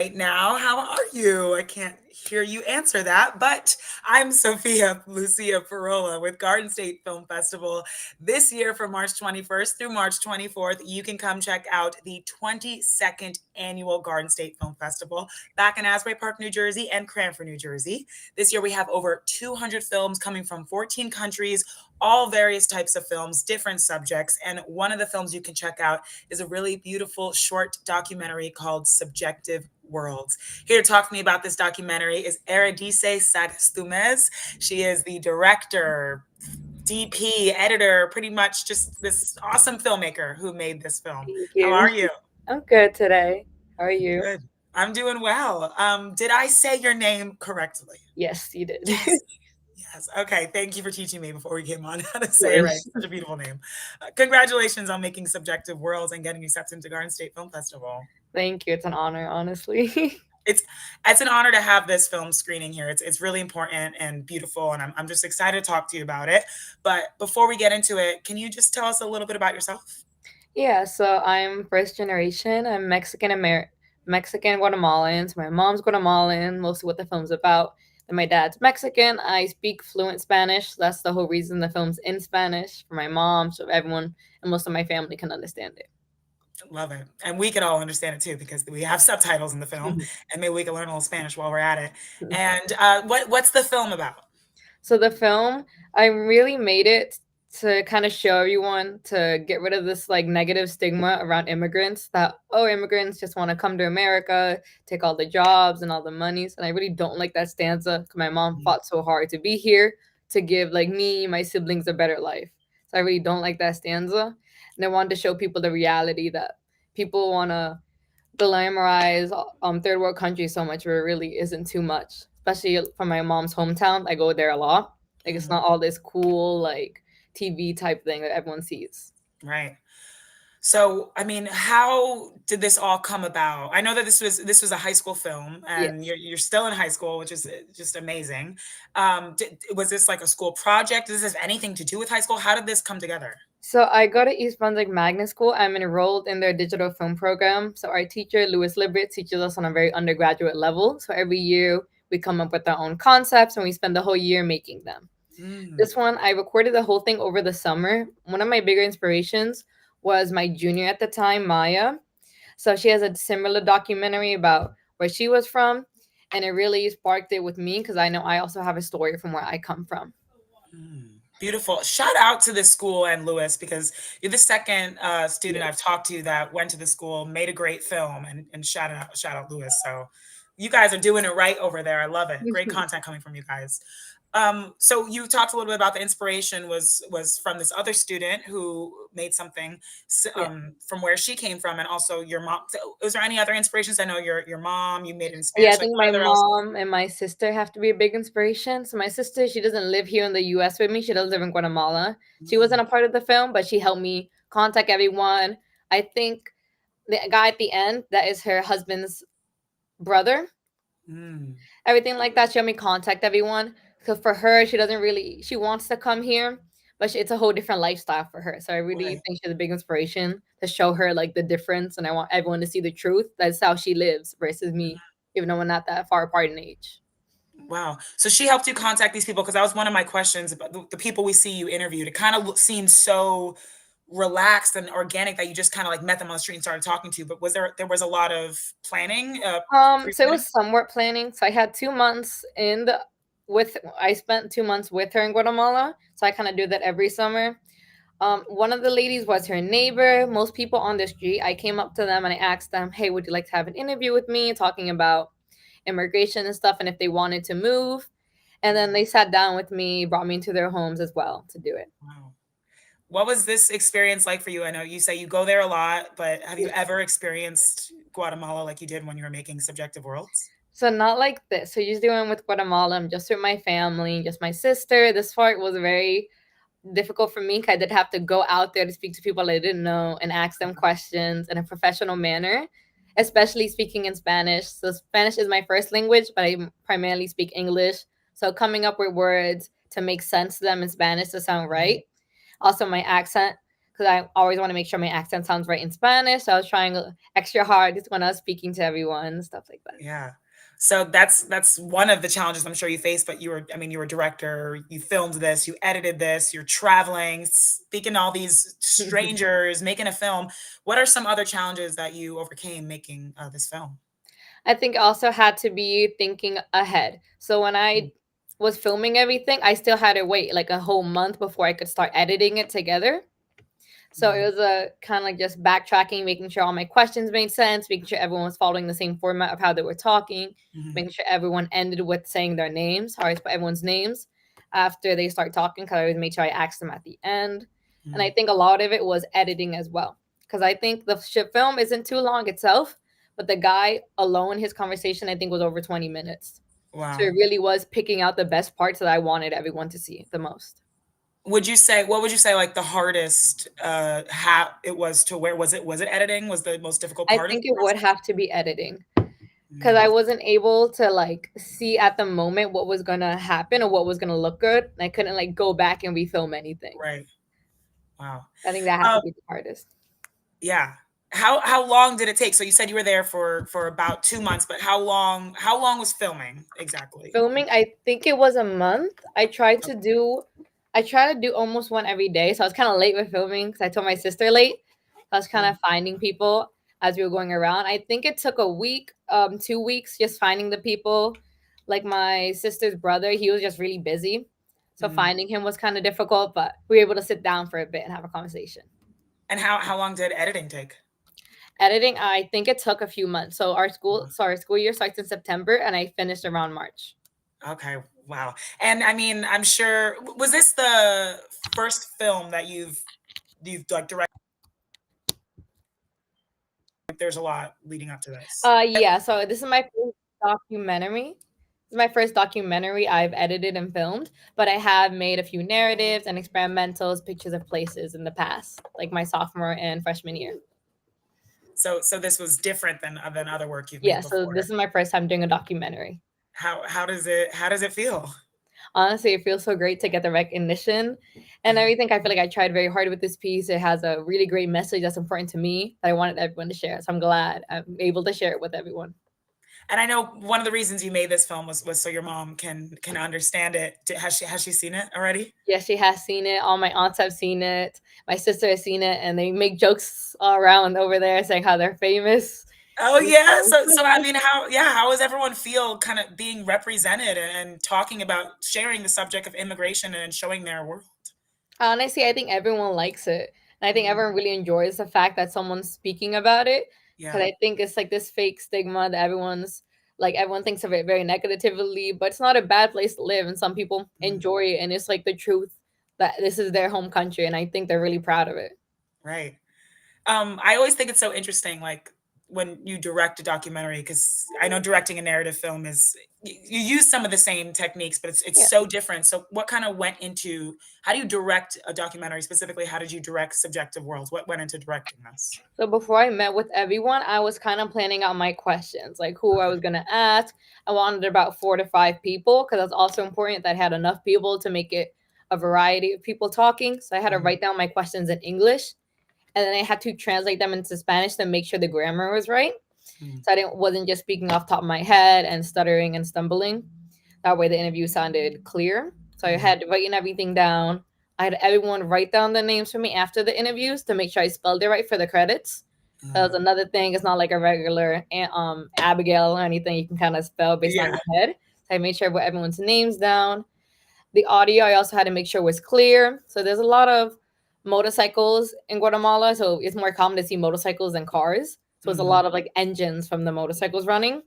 right now. How are you? I can't hear you answer that, but I'm Sophia Lucia Parola with Garden State Film Festival. This year, from March 21st through March 24th, you can come check out the 22nd annual Garden State Film Festival back in Asbury Park, New Jersey and Cranford, New Jersey. This year, we have over 200 films coming from 14 countries, all various types of films, different subjects. And one of the films you can check out is a really beautiful short documentary called Subjective Worlds. Here to talk to me about this documentary is Eredice Sagastumes. She is the director, DP, editor, pretty much just this awesome filmmaker who made this film. Thank How you. are you? I'm good today. How are you? Good. I'm doing well. Did I say your name correctly? Yes, you did. Yes. Yes. Okay. Thank you for teaching me before we came on how to Of say it right. course. Such a beautiful name. Congratulations on making Subjective Worlds and getting accepted into Garden State Film Festival. Thank you. It's an honor, honestly. It's it's an honor to have this film screening here. It's really important and beautiful, and I'm just excited to talk to you about it. But before we get into it, can you just tell us a little bit about yourself? Yeah, so I'm first generation. I'm Mexican Guatemalan. So my mom's Guatemalan, mostly what the film's about. And my dad's Mexican. I speak fluent Spanish. That's the whole reason the film's in Spanish for my mom, so everyone and most of my family can understand Love it. And we can all understand it too because we have subtitles in the film, it. and maybe we can learn a little Spanish while we're at it. And what's the film about? So the film, I really made it to kind of show everyone to get rid of this like negative stigma around immigrants that immigrants just want to come to America, take all the jobs and all the monies, and I really don't like that stanza because my mom fought so hard to be here to give like me, my siblings a better life. So I really don't like that stanza, and I wanted to show people the reality that people want to glamorize third world countries so much where it really isn't too much, especially from my mom's hometown. I go there a lot. Like it's Mhm. not all this cool like TV type thing that everyone sees. Right. So, I mean, how did this all come about? I know that this was a high school film, and Yes. you're still in high school, which is just amazing. Was this like a school project? Does this have anything to do with high school? How did this come together? So I go to East Brunswick Magnet School. I'm enrolled in their digital film program. So our teacher, Louis Libert, teaches us on a very undergraduate level. So every year we come up with our own concepts and we spend the whole year making them. Mm, This one, I recorded the whole thing over the summer. One of my bigger inspirations was my junior at the time, Maya. So she has a similar documentary about where she was from, and it really sparked it with me because I know I also have a story from where I come from. mm. Beautiful. Shout out to this school and Lewis because you're the second student I've Yes. talked to that went to the school, made a great film, and shout out Lewis. So you guys are doing it right over there. I love it. Great content coming from you guys. So you talked a little bit about the inspiration was from this other student who made something Yeah. from where she came from, and also your mom. So, was there any other inspirations? I know your mom. You made it in Yeah, I Spanish. Like think what my other else? mom and my sister have to be a big inspiration. So my sister, she doesn't live here in the US with me. She does live in Guatemala. She wasn't Mm, a part of the film, but she helped me contact everyone. I think the guy at the end, that is her husband's brother. mm, Everything like that. She helped me contact everyone because for her, she doesn't really. She wants to come here, but it's a whole different lifestyle for her. So I really right. think she's a big inspiration to show her like the difference, and I want everyone to see the truth. That's how she lives versus me, even though we're not that far apart in age. Wow. So she helped you contact these people because that was one of my questions about the people we see you interviewed. It kind of seemed so relaxed and organic that you just kind of like met them on the street and started talking to. But there was a lot of planning, So it pre-planning? was somewhat planning. So I had 2 months in the with. I spent 2 months with her in Guatemala. So I kind of do that every summer. One of the ladies was her neighbor. Most people on the street, I came up to them and I asked them, "Hey, would you like to have an interview with me, talking about immigration and stuff, and if they wanted to move?" And then they sat down with me, brought me into their homes as well to do it. Wow. What was this experience like for you? I know you say you go there a lot, but have you ever experienced Guatemala like you did when you were making Subjective Worlds? So not like this. So usually when I'm with Guatemala, I'm just with my family, just my sister. This part was very difficult for me because I did have to go out there to speak to people I didn't know and ask them questions in a professional manner, especially speaking in Spanish. So Spanish is my first language, but I primarily speak English. So coming up with words to make sense to them in Spanish to sound Mhm. right. Also my accent, because I always want to make sure my accent sounds right in Spanish. So I was trying extra hard just when I was speaking to everyone, stuff like that. Yeah. So that's one of the challenges I'm sure you faced, but you were, I mean, you were a director, you filmed this, you edited this, you're traveling, speaking to all these strangers, making a film. What are some other challenges that you overcame making this film? I think I also had to be thinking ahead. So when I was filming everything, I still had to wait like a whole month before I could start editing it together. So it Mm-hmm. was a kind of like just backtracking, making sure all my questions made sense, making sure everyone was following the same format of how they were talking, Mm-hmm. making sure everyone ended with saying their names, how I spell everyone's names after they start talking, because I always made sure I asked them at the end. And I think a lot of it was editing as well, because I think the ship film isn't too long itself, but the guy alone, his conversation, I think was over 20 minutes. So Wow. it really was picking out the best parts that I wanted everyone to see the most. Would you say, what would you say like the hardest how it was to, where was it editing was the most difficult I part of think the it would process? have to be editing, because Mm, I wasn't able to like see at the moment what was gonna happen or what was gonna look good. And I couldn't like go back and refilm anything. right. Wow. I think that had to Um, be the hardest. yeah. How long did it take? So you said you were there for about 2 months, but how long was filming exactly? Filming, I think it was a month. I try to do almost one every day. So I was kind of late with filming because I told my sister late. I was kind Mm, of finding people as we were going around. I think it took a week, 2 weeks just finding the people. Like my sister's brother, he was just really busy. So mm. finding him was kind of difficult, but we were able to sit down for a bit and have a conversation. And how long did editing take? Editing, I think it took a few months. Our school year starts in September and I finished around March. Okay, wow. And I mean, I'm sure, was this the first film that you've like directed? There's a lot leading up to this. Yeah, so this is my first documentary. This is my first documentary I've edited and filmed, but I have made a few narratives and experimentals, pictures of places in the past, like my sophomore and freshman year. So this was different than other work you've Yeah, made so before. this is my first time doing a documentary. How does it feel? Honestly, it feels so great to get the recognition and Uh-huh. everything. I feel like I tried very hard with this piece. It has a really great message that's important to me that I wanted everyone to share. So I'm glad I'm able to share it with everyone. And I know one of the reasons you made this film was so your mom can understand it. Has she seen it already? Yeah, she has seen it. All my aunts have seen it. My sister has seen it, and they make jokes all around over there saying how they're famous. Oh yeah. So I mean, how does everyone feel kind of being represented and talking about sharing the subject of immigration and showing their world? Honestly, I think everyone likes it. And I think Mm, everyone really enjoys the fact that someone's speaking about it. Because yeah. I think it's like this fake stigma that everyone thinks of it very negatively, but it's not a bad place to live. And some people Mm, enjoy it. And it's like the truth that this is their home country. And I think they're really proud of it. right. I always think it's so interesting, like when you direct a documentary, because I know directing a narrative film is you use some of the same techniques, but it's Yeah. so different. So what kind of went into how do you direct a documentary specifically? How did you direct Subjective Worlds? What went into directing this? So before I met with everyone, I was kind of planning out my questions, like who I Okay. was gonna ask. I wanted about 4 to 5 people because that's also important that I had enough people to make it a variety of people talking. So I had to Mm, write down my questions in English, and then I had to translate them into Spanish to make sure the grammar was right. mm, So I didn't wasn't just speaking off the top of my head and stuttering and stumbling. That way the interview sounded clear. So I mhm, had written everything down. I had everyone write down the names for me after the interviews to make sure I spelled it right for the credits. That was mm. another thing. It's not like a regular Abigail or anything you can kind of spell based on Yeah. your head. So I made sure I put everyone's names down. The audio I also had to make sure was clear. So there's a lot of motorcycles in Guatemala, so it's more common to see motorcycles than cars. So it's a Mhm. lot of like engines from the motorcycles running.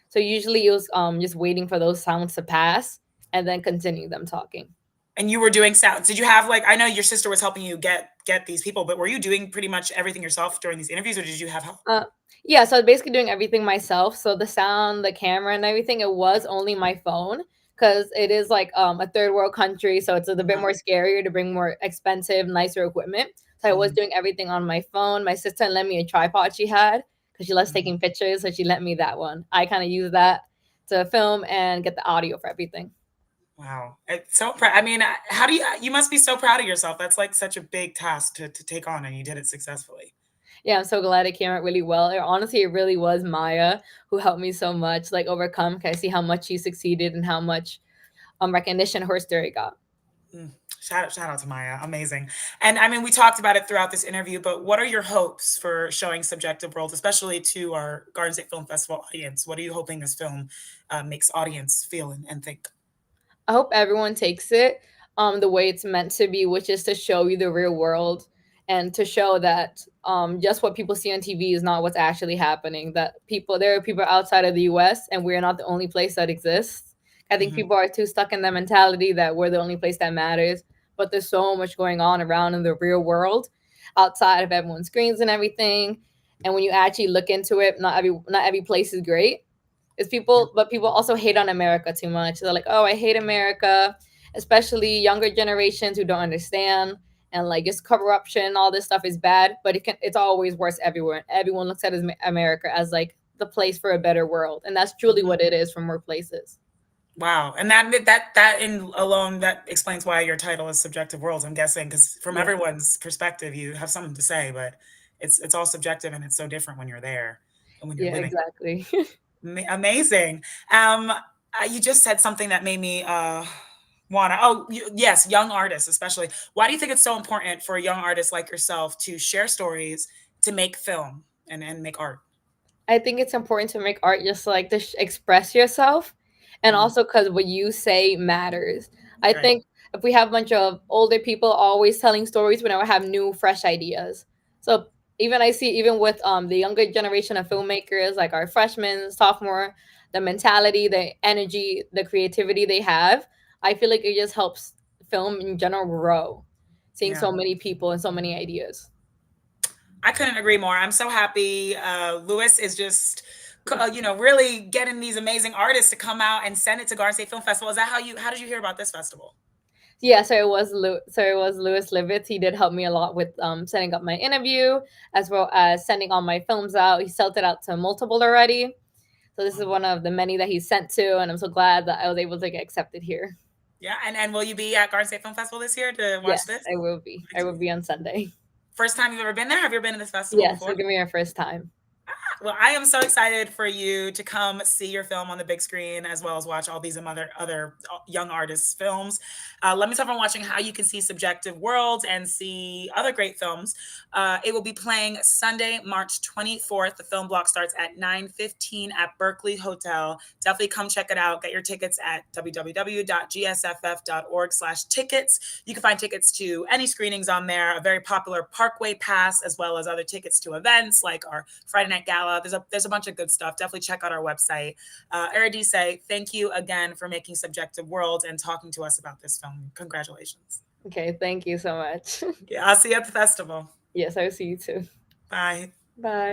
So usually it was just waiting for those sounds to pass and then continue them talking. And you were doing sounds. Did you have like I know your sister was helping you get these people, but were you doing pretty much everything yourself during these interviews, or did you have help? Uh, yeah, so I was basically doing everything myself. So the sound, the camera, and everything, it was only my phone because it is like a third world country, so it's a bit Uh-huh. more scarier to bring more expensive, nicer equipment. So I was Mhm, doing everything on my phone. My sister lent me a tripod she had because she loves mhm. taking pictures, so she lent me that one. I kind of use that to film and get the audio for everything. Wow. It's so I mean, how do you must be so proud of yourself. That's like such a big task to take on, and you did it successfully. Yeah, I'm so glad it came out really well. Honestly, it really was Maya who helped me so much, like overcome. 'Cause I see how much she succeeded and how much recognition her story got. Mm. Shout out to Maya. Amazing. And I mean, we talked about it throughout this interview, but what are your hopes for showing Subjective World, especially to our Garden State Film Festival audience? What are you hoping this film makes audience feel and think? I hope everyone takes it the way it's meant to be, which is to show you the real world and to show that just what people see on TV is not what's actually happening. That there are people outside of the US and we're not the only place that exists. I think Hmm. people are too stuck in the mentality that we're the only place that matters, but there's so much going on around in the real world outside of everyone's screens and everything. And when you actually look into it, not every place is great. It's Yeah. people, but people also hate on America too much. They're like, "Oh, I hate America," especially younger generations who don't understand and like just corruption. All this stuff is bad, but it's always worse everywhere. Everyone looks at America as like the place for a better world, and that's truly Mhm. what it is for more places. Wow. And that in alone that explains why your title is Subjective Worlds, I'm guessing, because from Yeah, everyone's perspective, you have something to say, but it's all subjective and it's so different when you're there and when you're yeah, living. exactly. Amazing. You just said something that made me wanna. Oh, yes, young artists especially. Why do you think it's so important for a young artist like yourself to share stories, to make film and make art? I think it's important to make art just like to express yourself, and Mm, also because what you say matters. I right. think if we have a bunch of older people always telling stories, we never have new, fresh ideas. So even I see even with the younger generation of filmmakers, like our freshmen, sophomore, the mentality, the energy, the creativity they have, I feel like it just helps film in general grow. Seeing Yeah. so many people and so many ideas. I couldn't agree more. I'm so happy. Lewis is just, really getting these amazing artists to come out and send it to Garden State Film Festival. Is that how did you hear about this festival? Yeah, so it was Lewis Livitz. He did help me a lot with setting up my interview as well as sending all my films out. He sent it out to multiple already. So this is Um, one of the many that he sent to, and I'm so glad that I was able to get accepted here. yeah, and will you be at Garden State Film Festival this year to watch Yes, this? I will be. I will be on Sunday. First time you've ever been there? Have you ever been to this festival Yes, before? it'll give me our first time. Well, I am so excited for you to come see your film on the big screen, as well as watch all these other young artists' films. Let me tell everyone watching how you can see Subjective Worlds and see other great films. It will be playing Sunday, March 24th. The film block starts at 9:15 at Berkeley Hotel. Definitely come check it out. Get your tickets at www.gsff.org/tickets. You can find tickets to any screenings on there, a very popular Parkway Pass, as well as other tickets to events like our Friday Night Gala. There's a bunch of good stuff. Definitely check out our website. Eridise, thank you again for making Subjective Worlds and talking to us about this film. Congratulations. Okay, thank you so much. Yeah, I'll see you at the festival. Yes, I will see you too. Bye. Bye.